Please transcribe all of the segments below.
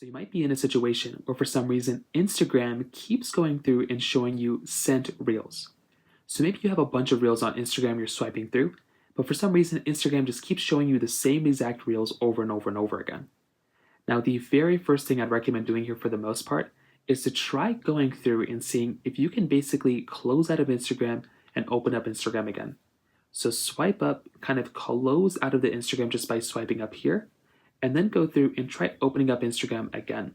So you might be in a situation where for some reason Instagram keeps going through and showing you sent reels. So maybe you have a bunch of reels on Instagram you're swiping through, but for some reason Instagram just keeps showing you the same exact reels over and over and over again. Now, the very first thing I'd recommend doing here for the most part is to try going through and seeing if you can basically close out of Instagram and open up Instagram again. So swipe up, kind of close out of the Instagram just by swiping up here, and then go through and try opening up Instagram again.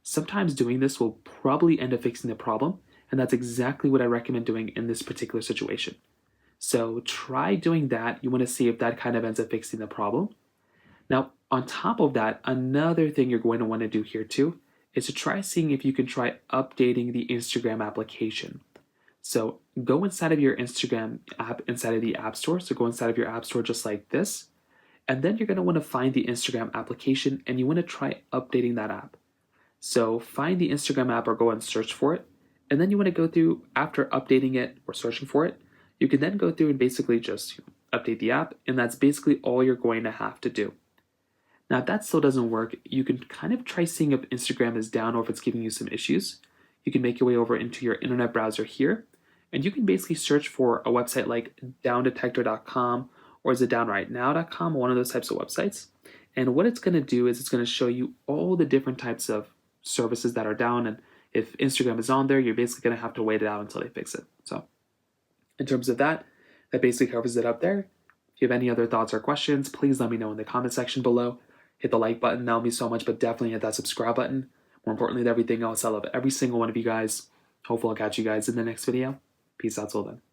Sometimes doing this will probably end up fixing the problem, and that's exactly what I recommend doing in this particular situation. So try doing that. You want to see if that kind of ends up fixing the problem. Now, on top of that, another thing you're going to want to do here too is to try seeing if you can try updating the Instagram application. So go inside of your Instagram app inside of the App Store. So go inside of your App Store just like this. And then you're going to want to find the Instagram application and you want to try updating that app. So find the Instagram app or go and search for it. And then you want to go through, after updating it or searching for it, you can then go through and basically just update the app. And that's basically all you're going to have to do. Now, if that still doesn't work, you can kind of try seeing if Instagram is down or if it's giving you some issues. You can make your way over into your internet browser here, and you can basically search for a website like downdetector.com or is it downrightnow.com, one of those types of websites. And what it's going to do is it's going to show you all the different types of services that are down. And if Instagram is on there, you're basically going to have to wait it out until they fix it. So in terms of that, that basically covers it up there. If you have any other thoughts or questions, please let me know in the comment section below. Hit the like button, that'll mean so much, but definitely hit that subscribe button. More importantly than everything else, I love every single one of you guys. Hopefully I'll catch you guys in the next video. Peace out till then.